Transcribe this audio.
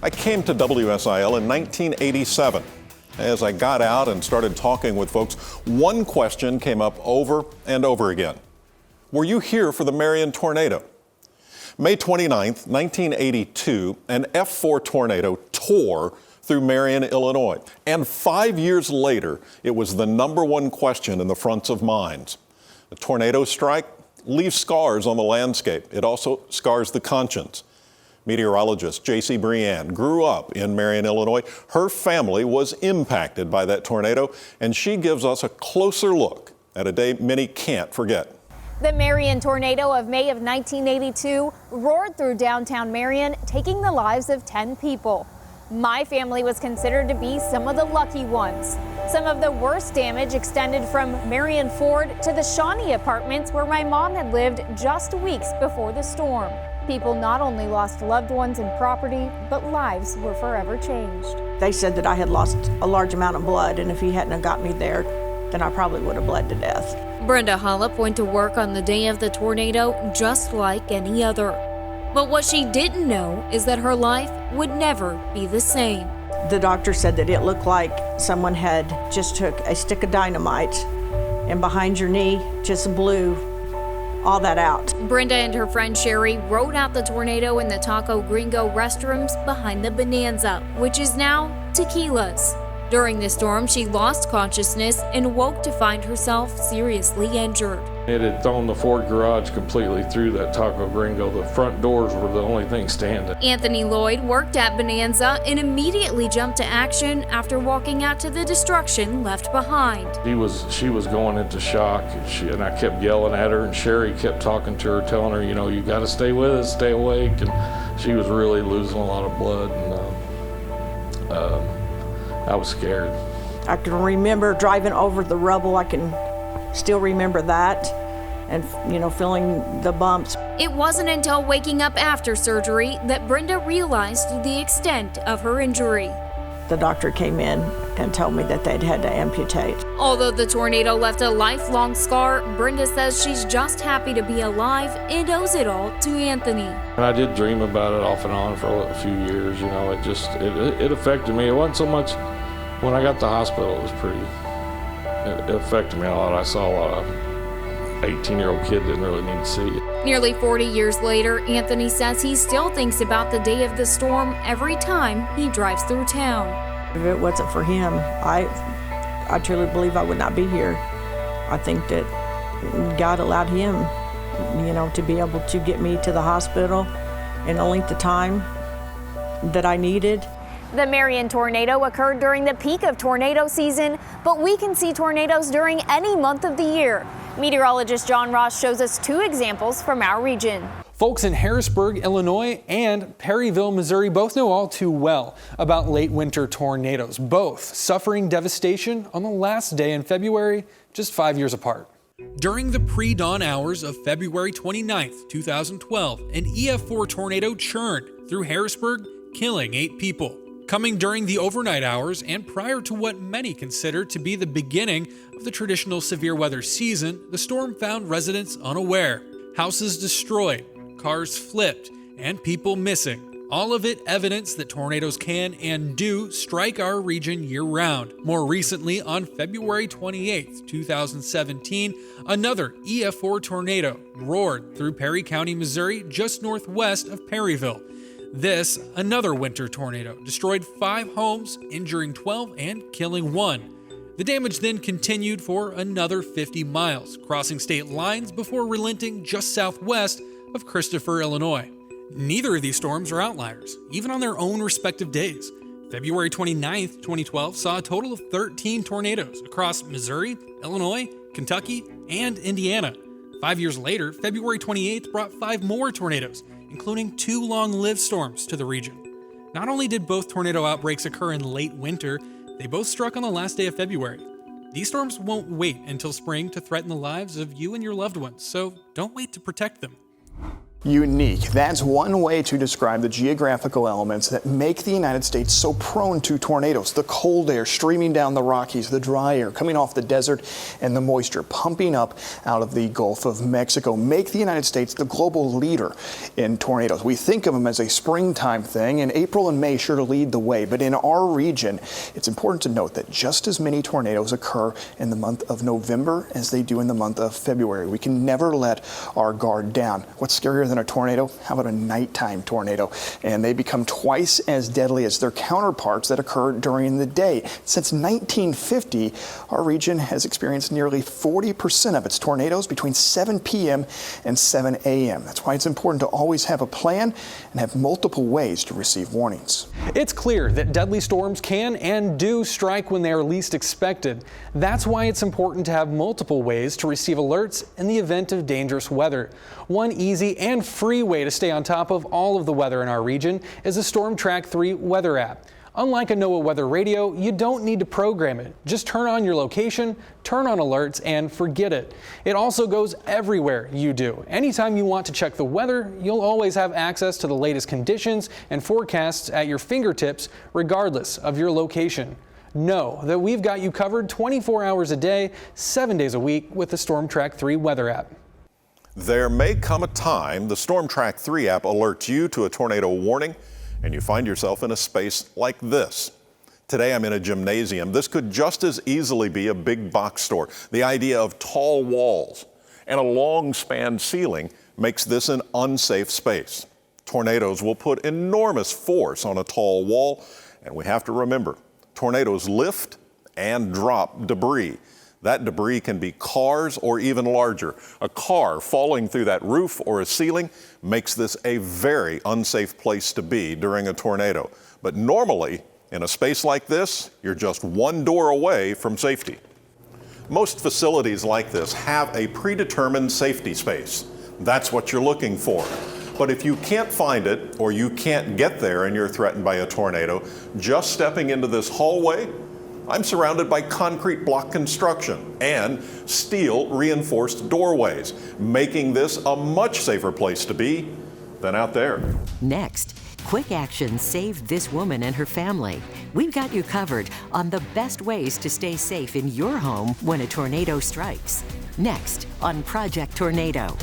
I came to WSIL in 1987. As I got out and started talking with folks, one question came up over and over again. Were you here for the Marion Tornado? May 29th, 1982, an F4 tornado tore through Marion, Illinois. And 5 years later, it was the #1 question in the fronts of minds. A tornado strike leaves scars on the landscape. It also scars the conscience. Meteorologist J.C. Brienne grew up in Marion, Illinois. Her family was impacted by that tornado, and she gives us a closer look at a day many can't forget. The Marion tornado of May of 1982 roared through downtown Marion, taking the lives of 10 people. My family was considered to be some of the lucky ones. Some of the worst damage extended from Marion Ford to the Shawnee apartments where my mom had lived just weeks before the storm. People not only lost loved ones and property, but lives were forever changed. They said that I had lost a large amount of blood, and if he hadn't have got me there, then I probably would have bled to death. Brenda Holup went to work on the day of the tornado just like any other. But what she didn't know is that her life would never be the same. The doctor said that it looked like someone had just took a stick of dynamite and behind your knee just blew all that out. Brenda and her friend Sherry rode out the tornado in the Taco Gringo restrooms behind the Bonanza, which is now Tequila's. During the storm, she lost consciousness and woke to find herself seriously injured. It had thrown the Ford garage completely through that Taco Gringo. The front doors were the only thing standing. Anthony Lloyd worked at Bonanza and immediately jumped to action after walking out to the destruction left behind. She was going into shock, and I kept yelling at her, and Sherry kept talking to her, telling her, you got to stay with us, stay awake. And she was really losing a lot of blood, and I was scared. I can remember driving over the rubble. I can still remember that, and feeling the bumps. It wasn't until waking up after surgery that Brenda realized the extent of her injury. The doctor came in and told me that they'd had to amputate. Although the tornado left a lifelong scar, Brenda says she's just happy to be alive and owes it all to Anthony. And I did dream about it off and on for a few years. It affected me. It wasn't so much when I got to the hospital. It affected me a lot. I saw a lot of 18-year-old kid didn't really need to see it. Nearly 40 years later, Anthony says he still thinks about the day of the storm every time he drives through town. If it wasn't for him, I truly believe I would not be here. I think that God allowed him, to be able to get me to the hospital in the length of time that I needed. The Marion tornado occurred during the peak of tornado season, but we can see tornadoes during any month of the year. Meteorologist John Ross shows us 2 examples from our region. Folks in Harrisburg, Illinois and Perryville, Missouri both know all too well about late winter tornadoes, both suffering devastation on the last day in February, just 5 years apart. During the pre-dawn hours of February 29th, 2012, an EF4 tornado churned through Harrisburg, killing 8 people. Coming during the overnight hours and prior to what many consider to be the beginning of the traditional severe weather season, the storm found residents unaware. Houses destroyed, cars flipped, and people missing. All of it evidence that tornadoes can and do strike our region year-round. More recently, on February 28, 2017, another EF4 tornado roared through Perry County, Missouri, just northwest of Perryville. This, another winter tornado, destroyed 5 homes, injuring 12 and killing 1. The damage then continued for another 50 miles, crossing state lines before relenting just southwest of Christopher, Illinois. Neither of these storms are outliers, even on their own respective days. February 29, 2012 saw a total of 13 tornadoes across Missouri, Illinois, Kentucky, and Indiana. 5 years later, February 28th brought 5 more tornadoes, including 2 long-lived storms to the region. Not only did both tornado outbreaks occur in late winter, they both struck on the last day of February. These storms won't wait until spring to threaten the lives of you and your loved ones, so don't wait to protect them. Unique. That's one way to describe the geographical elements that make the United States so prone to tornadoes. The cold air streaming down the Rockies, the dry air coming off the desert, and the moisture pumping up out of the Gulf of Mexico make the United States the global leader in tornadoes. We think of them as a springtime thing, and April and May sure to lead the way. But in our region, it's important to note that just as many tornadoes occur in the month of November as they do in the month of February. We can never let our guard down. What's scarier than a tornado? How about a nighttime tornado? And they become twice as deadly as their counterparts that occur during the day. Since 1950, our region has experienced nearly 40% of its tornadoes between 7 p.m. and 7 a.m. That's why it's important to always have a plan and have multiple ways to receive warnings. It's clear that deadly storms can and do strike when they are least expected. That's why it's important to have multiple ways to receive alerts in the event of dangerous weather. One easy and free way to stay on top of all of the weather in our region is the Storm Track 3 weather app. Unlike a NOAA weather radio, you don't need to program it. Just turn on your location, turn on alerts, and forget it. It also goes everywhere you do. Anytime you want to check the weather, you'll always have access to the latest conditions and forecasts at your fingertips, regardless of your location. Know that we've got you covered 24 hours a day, 7 days a week with the Storm Track 3 weather app. There may come a time the Storm Track 3 app alerts you to a tornado warning and you find yourself in a space like this. Today I'm in a gymnasium. This could just as easily be a big box store. The idea of tall walls and a long span ceiling makes this an unsafe space. Tornadoes will put enormous force on a tall wall, and we have to remember, tornadoes lift and drop debris. That debris can be cars or even larger. A car falling through that roof or a ceiling makes this a very unsafe place to be during a tornado. But normally, in a space like this, you're just one door away from safety. Most facilities like this have a predetermined safety space. That's what you're looking for. But if you can't find it or you can't get there and you're threatened by a tornado, just stepping into this hallway, I'm surrounded by concrete block construction and steel reinforced doorways, making this a much safer place to be than out there. Next, quick action saved this woman and her family. We've got you covered on the best ways to stay safe in your home when a tornado strikes. Next on Project Tornado.